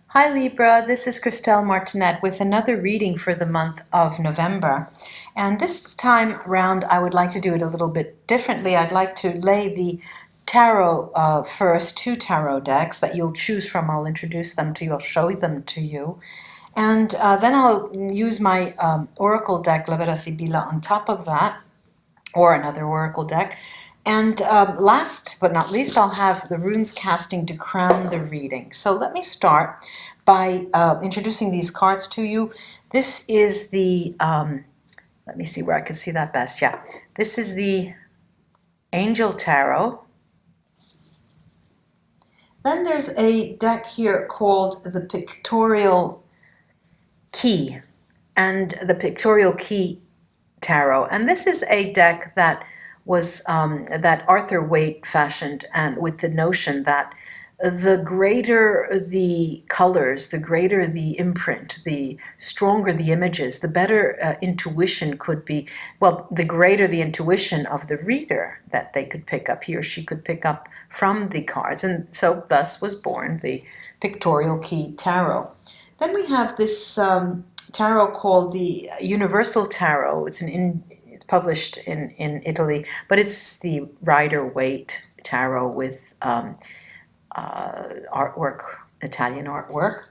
Hi Libra, this is Christelle Martinette with another reading for the month of November. And this time around I would like to do it a little bit differently. I'd like to lay the tarot first, 2 tarot decks that you'll choose from. I'll introduce them to you, I'll show them to you. And then I'll use my oracle deck, LIBRA on top of that, or another oracle deck. And last but not least, I'll have the runes casting to crown the reading. So let me start by introducing these cards to you. This is the, let me see where I can see that best. Yeah, this is the Angel Tarot. Then there's a deck here called the Pictorial Key and the Pictorial Key Tarot. And this is a deck that was that Arthur Waite fashioned, and with the notion that the greater the colors, the greater the imprint, the stronger the images, the better intuition could be. Well, the greater the intuition of the reader that they could pick up, he or she could pick up from the cards. And so thus was born the Pictorial Key Tarot. Then we have this tarot called the Universal Tarot. It's published in Italy, but it's the Rider-Waite Tarot with artwork, Italian artwork.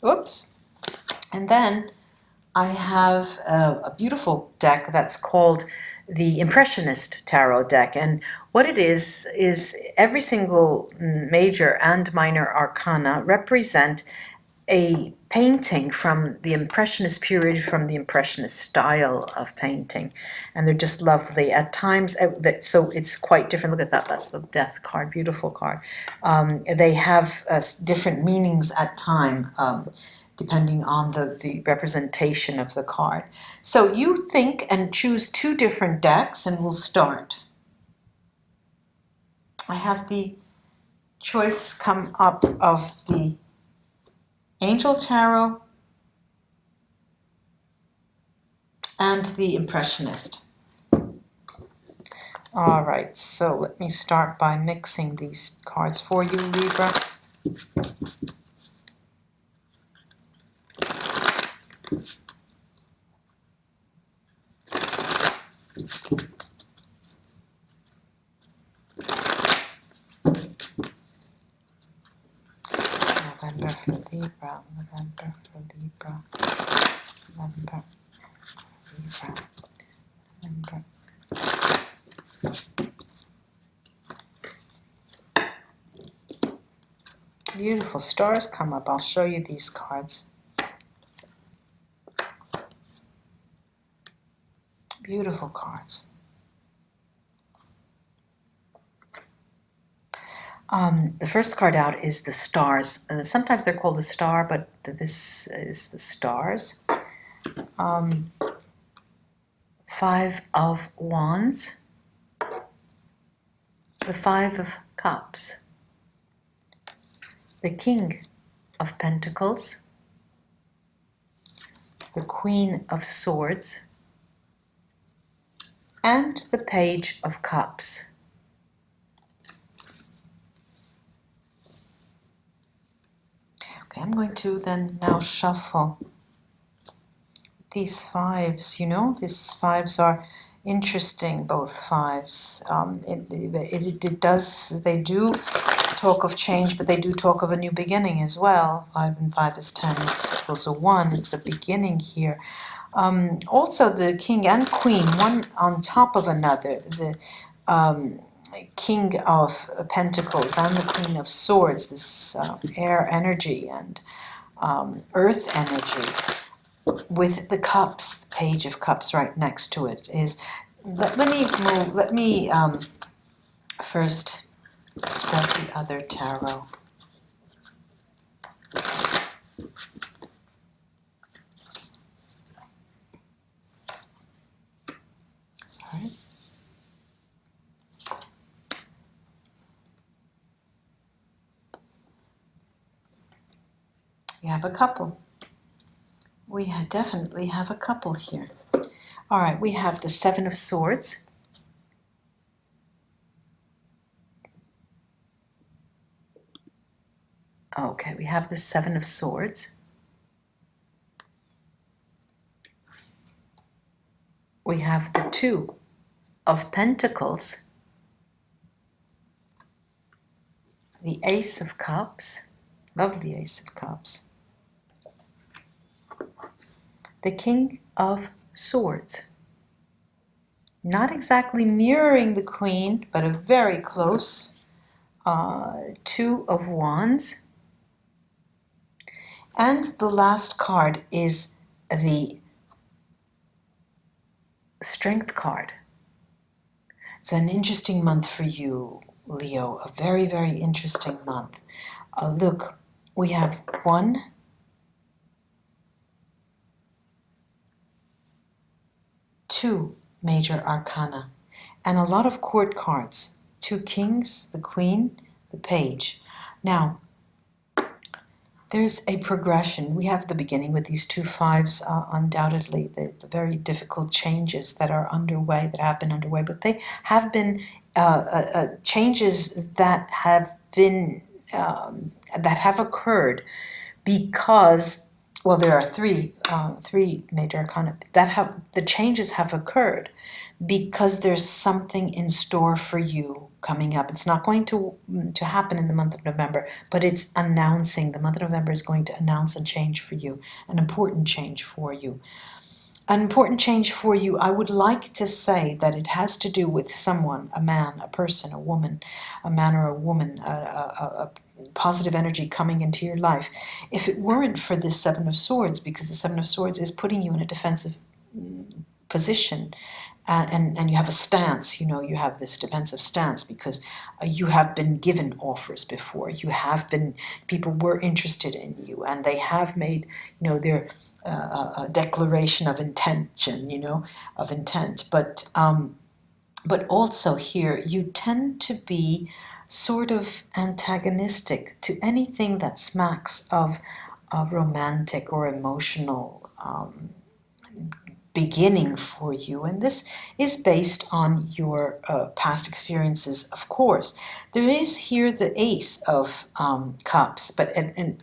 Oops. And then I have a beautiful deck that's called the Impressionist Tarot deck. And what it is every single major and minor arcana represent a painting from the Impressionist period, from the Impressionist style of painting. And they're just lovely. At times, so it's quite different. Look at that, that's the Death card, beautiful card. They have different meanings at time, depending on the representation of the card. So you think and choose 2 different decks and we'll start. I have the choice come up of the Angel Tarot and the Impressionist. All right, so let me start by mixing these cards for you, Libra. November for Libra, November for Libra, November for Libra, November. Beautiful stars come up. I'll show you these cards. Beautiful cards. The first card out is the stars. Sometimes they're called the star, but this is the stars. 5 of Wands, the 5 of Cups, the King of Pentacles, the Queen of Swords, and the Page of Cups. Okay, I'm going to then now shuffle these 5s. You know, these 5s are interesting, both 5s. They do talk of change, but they do talk of a new beginning as well. 5 and 5 is 10, equals a 1. It's a beginning here. Also, the King and Queen, one on top of another. The King of Pentacles and the Queen of Swords, this air energy and earth energy, with the cups, the Page of Cups right next to it. Is let me first spread the other tarot. Sorry. We have a couple. We definitely have a couple here. All right, we have the 7 of Swords, Okay, we have the Seven of Swords. We have the Two of Pentacles, the Ace of Cups, lovely Ace of Cups, the King of Swords. Not exactly mirroring the Queen, but a very close. Two of Wands. And the last card is the Strength card. It's an interesting month for you, Leo. A very, very interesting month. Look, we have 1, 2 major arcana, and a lot of court cards. 2 kings, the queen, the page. Now, there's a progression. We have the beginning with these 2 fives, undoubtedly, the very difficult changes that are underway, that have been underway, but they have been changes that have been, that have occurred because, well, there are three major arcana that have, the changes have occurred because there's something in store for you coming up. It's not going to happen in the month of November, but it's announcing. The month of November is going to announce a change for you, an important change for you. An important change for you, I would like to say that it has to do with someone, a man, a person, a woman, a man or a woman, a positive energy coming into your life. If it weren't for this Seven of Swords, because the Seven of Swords is putting you in a defensive position, and you have a stance, you have this defensive stance because you have been given offers before. People were interested in you, and they have made, their a declaration of intention, of intent. But also here, you tend to be sort of antagonistic to anything that smacks of romantic or emotional beginning for you, and this is based on your past experiences, of course. There is here the Ace of Cups, but and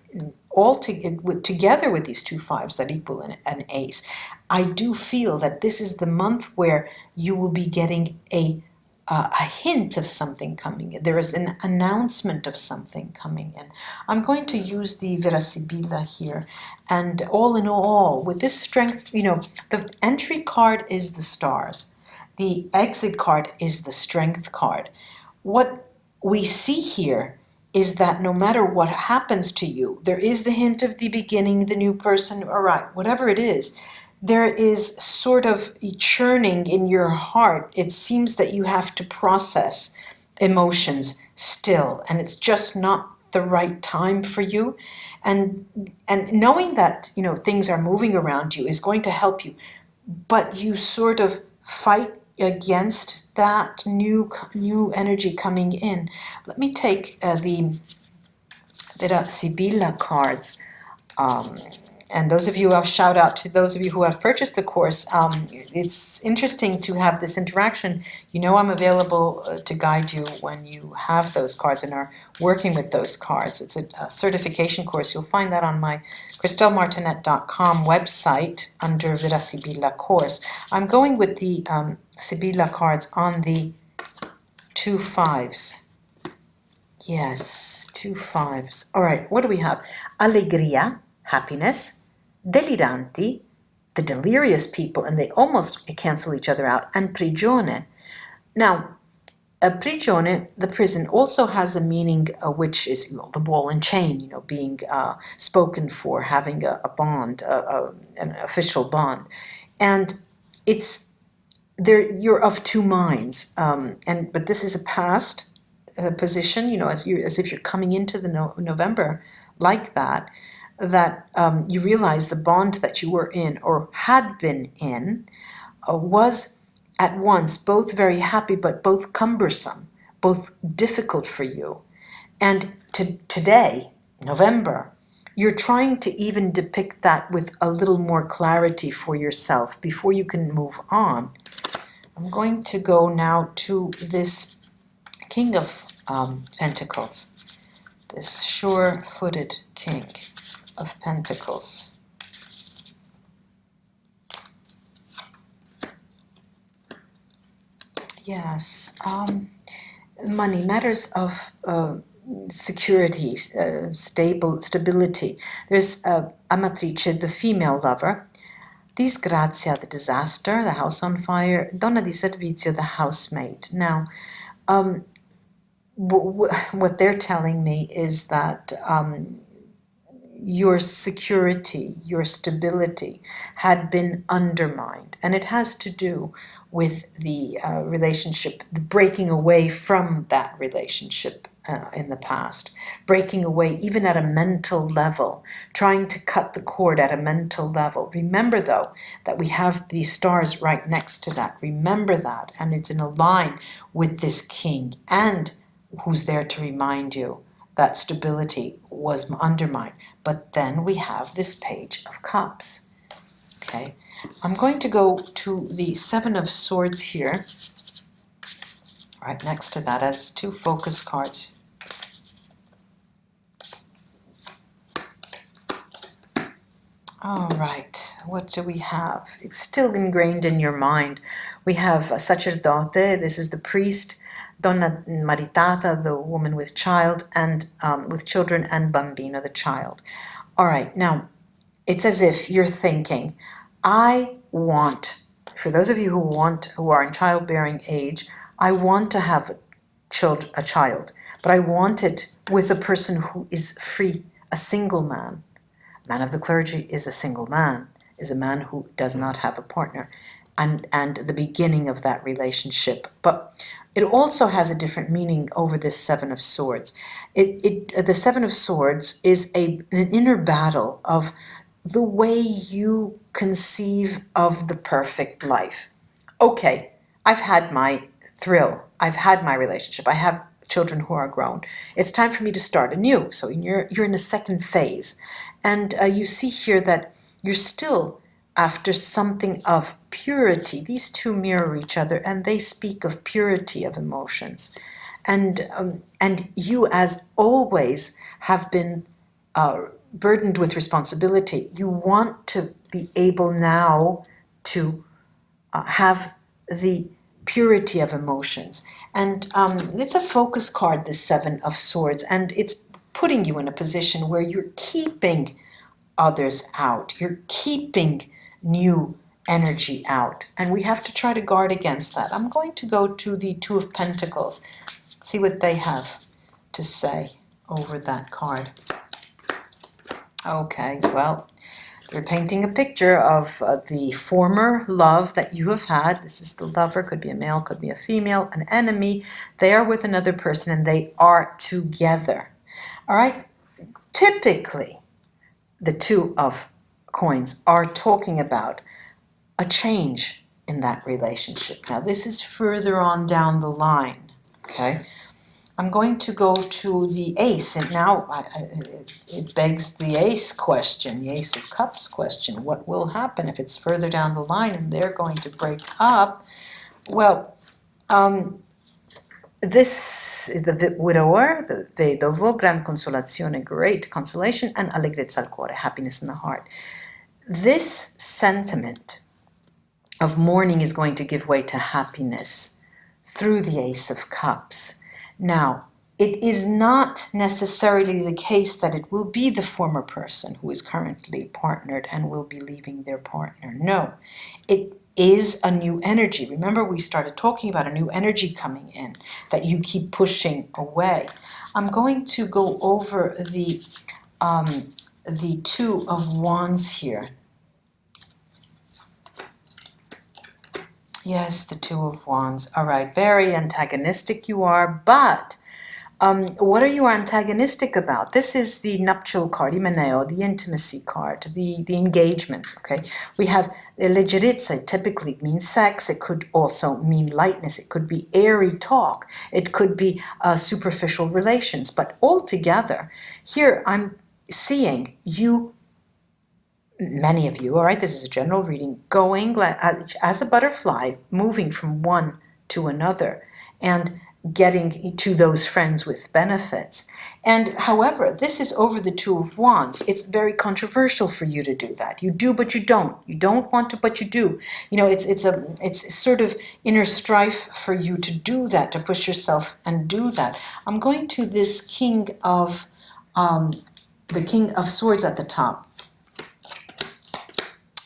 all together with these 2 fives that equal an ace, I do feel that this is the month where you will be getting a hint of something coming in. There is an announcement of something coming in. I'm going to use the Virasibila here, and all in all, with this strength, the entry card is the stars. The exit card is the strength card. What we see here is that no matter what happens to you, there is the hint of the beginning, the new person, all right, whatever it is, there is sort of a churning in your heart. It seems that you have to process emotions still, and it's just not the right time for you. And knowing that, things are moving around you is going to help you, but you sort of fight against that new energy coming in. Let me take the Sibila cards. And those of you, I'll shout out to those of you who have purchased the course. It's interesting to have this interaction. I'm available to guide you when you have those cards and are working with those cards. It's a certification course. You'll find that on my ChristelleMartinette.com website under Vida Sibila course. I'm going with the Sibila cards on the 2 fives. Yes, 2 fives. All right, what do we have? Alegria, happiness. Deliranti, the delirious people, and they almost cancel each other out. And prigione. Now, prigione, the prison, also has a meaning which is the ball and chain, being spoken for, having a bond, an official bond. And it's there. You're of 2 minds, but this is a past position, as if you're coming into the November like that. You realize the bond that you were in or had been in was at once both very happy but both cumbersome, both difficult for you. And today, November, you're trying to even depict that with a little more clarity for yourself before you can move on. I'm going to go now to this King of Pentacles. this sure-footed King of Pentacles. Yes, money, matters of security, stability. There's Amatrice, the female lover. Disgrazia, the disaster, the house on fire. Donna di servizio, the housemaid. Now, what they're telling me is that your security, your stability had been undermined. And it has to do with the relationship, the breaking away from that relationship in the past, breaking away even at a mental level, trying to cut the cord at a mental level. Remember, though, that we have the stars right next to that. Remember that, and it's in a line with this king, and who's there to remind you that stability was undermined. But then we have this Page of Cups. Okay, I'm going to go to the Seven of Swords here, right next to that, as two focus cards. All right, what do we have? It's still ingrained in your mind. We have sacerdote, this is the priest, donna maritata, the woman with child, and with children, and bambino, the child. All right, now, it's as if you're thinking, I want, for those of you who are in childbearing age, I want to have a child, but I want it with a person who is free, a single man. Man of the clergy is a single man, is a man who does not have a partner, and the beginning of that relationship. But it also has a different meaning over this Seven of Swords. The Seven of Swords is an inner battle of the way you conceive of the perfect life. Okay, I've had my thrill. I've had my relationship. I have children who are grown. It's time for me to start anew. So you're in a second phase. And you see here that you're still after something of purity. These two mirror each other, and they speak of purity of emotions. And you, as always, have been burdened with responsibility. You want to be able now to have the purity of emotions. And it's a focus card, this Seven of Swords, and it's putting you in a position where you're keeping others out. You're keeping new energy out. And we have to try to guard against that. I'm going to go to the Two of Pentacles, see what they have to say over that card. Okay, well, you're painting a picture of the former love that you have had. This is the lover, could be a male, could be a female, an enemy. They are with another person and they are together. All right, typically, the Two of Coins are talking about a change in that relationship. Now, this is further on down the line, okay? I'm going to go to the Ace, and now it begs the Ace question, the Ace of Cups question. What will happen if it's further down the line and they're going to break up? Well, this is the widower, the vedovo, gran consolazione, great consolation, and allegrezza al cuore, happiness in the heart. This sentiment of mourning is going to give way to happiness through the Ace of Cups. Now, it is not necessarily the case that it will be the former person who is currently partnered and will be leaving their partner. No, it is a new energy. Remember, we started talking about a new energy coming in that you keep pushing away. I'm going to go over the Two of Wands here. Yes, the Two of Wands. All right, very antagonistic you are, but what are you antagonistic about? This is the nuptial card, Imeneo, the intimacy card, the engagements, okay? We have leggerezza, typically means sex. It could also mean lightness. It could be airy talk. It could be superficial relations. But altogether, here I'm seeing you, many of you, all right, this is a general reading, going as a butterfly, moving from one to another. And getting to those friends with benefits. And however, this is over the Two of Wands. It's very controversial for you to do that. You do, but you don't. You don't want to, but you do. You know, it's sort of inner strife for you to do that, to push yourself and do that. I'm going to this the King of Swords at the top.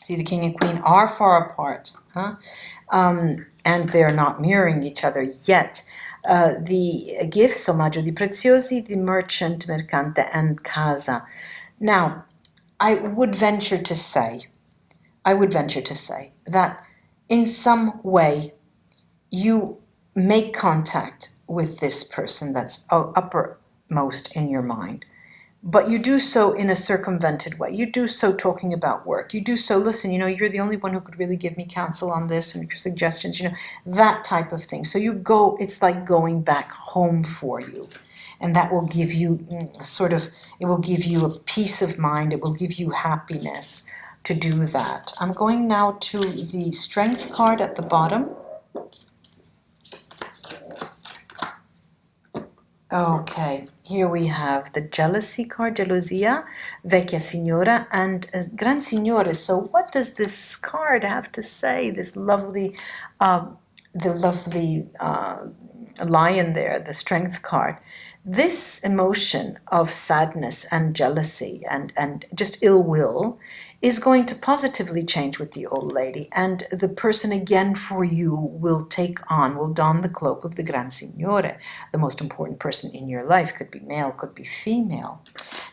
See, the King and Queen are far apart, huh? And they're not mirroring each other yet. The gifts, omaggio di preziosi, the merchant, mercante, and casa. Now, I would venture to say that in some way you make contact with this person that's uppermost in your mind. But you do so in a circumvented way. You do so talking about work. You do so, listen, you know, you're the only one who could really give me counsel on this and your suggestions, you know, that type of thing. So you go, it's like going back home for you. And that will give you it will give you a peace of mind. It will give you happiness to do that. I'm going now to the Strength card at the bottom. Okay, here we have the Jealousy card, Gelosia, Vecchia Signora, and Gran Signore. So what does this card have to say? This lovely, the lovely lion there, the Strength card. This emotion of sadness and jealousy and just ill will is going to positively change with the old lady, and the person again for you will don the cloak of the Gran Signore, the most important person in your life. Could be male, could be female.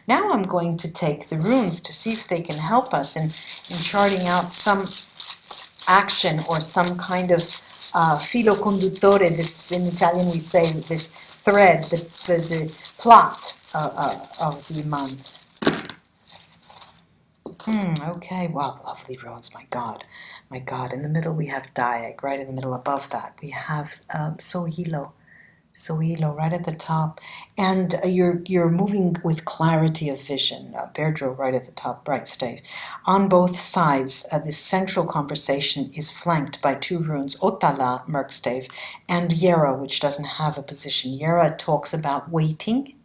Now I'm going to take the runes to see if they can help us in charting out some action or some kind of filo conduttore. This, in Italian we say, this thread, the plot of the month. Okay, wow, lovely runes, my God. My God, in the middle we have Diag, right in the middle above that. We have Sohilo right at the top. And you're moving with clarity of vision. Verdro right at the top, bright stave. On both sides, this central conversation is flanked by two runes, Otala, Merkstave, and Yera, which doesn't have a position. Yera talks about waiting,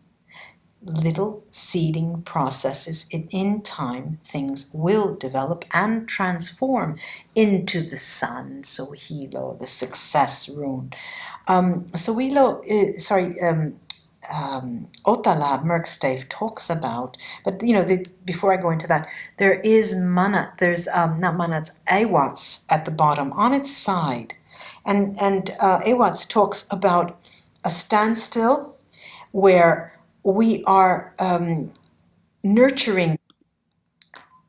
little seeding processes. In time, things will develop and transform into the sun. Sohilo, the success rune. Otala Merkstave talks about, but you know, before I go into that, there is Mana. There's not Mana, it's Awats at the bottom on its side, and Awats talks about a standstill where we are nurturing.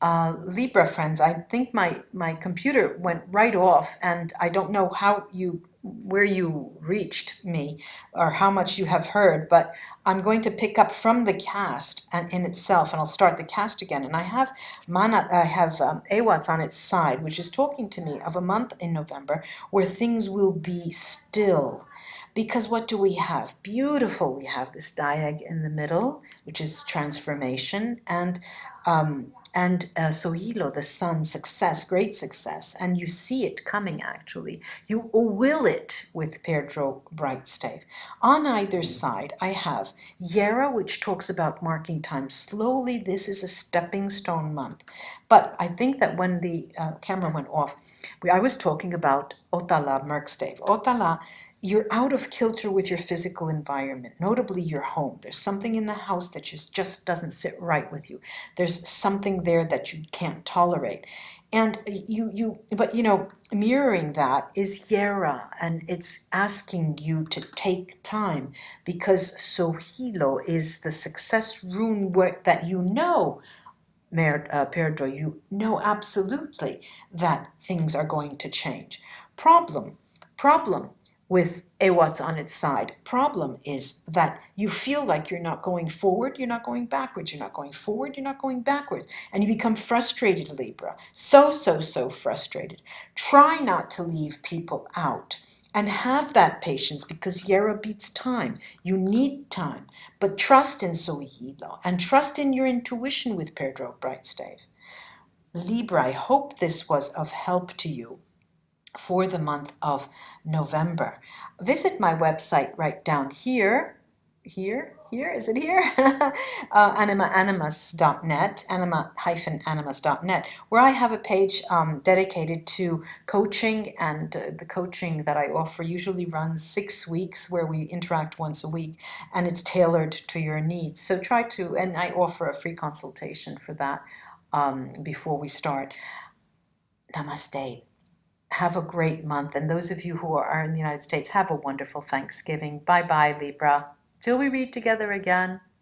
Libra friends, I think my computer went right off, and I don't know where you reached me or how much you have heard, but I'm going to pick up from the cast and in itself, and I'll start the cast again. And I have Awats on its side, which is talking to me of a month in November where things will be still. Because what do we have? Beautiful, we have this diag in the middle, which is transformation, and Sohilo, the sun, success, great success, and you see it coming actually. You will it with Pedro Brightstave. On either side, I have Yera, which talks about marking time slowly. This is a stepping stone month. But I think that when the camera went off, I was talking about Otala Merkstave. Otala, you're out of kilter with your physical environment, notably your home. There's something in the house that just doesn't sit right with you. There's something there that you can't tolerate. And but you know, mirroring that is Yera, and it's asking you to take time, because Sohilo is the success rune that you know, Pedro, you know absolutely that things are going to change. Problem with Awats on its side. Problem is that you feel like you're not going forward, you're not going backwards, you're not going forward, you're not going backwards, and you become frustrated, Libra. So frustrated. Try not to leave people out. And have that patience, because Yera beats time. You need time. But trust in Sohilo and trust in your intuition with Pedro Brightstave. Libra, I hope this was of help to you. for the month of November. Visit my website right down here. Is it here? Animus.net, anima-animus.net, where I have a page dedicated to coaching, and the coaching that I offer usually runs 6 weeks, where we interact once a week, and it's tailored to your needs. So and I offer a free consultation for that before we start. Namaste. Have a great month. And those of you who are in the United States, have a wonderful Thanksgiving. Bye-bye, Libra. Till we read together again.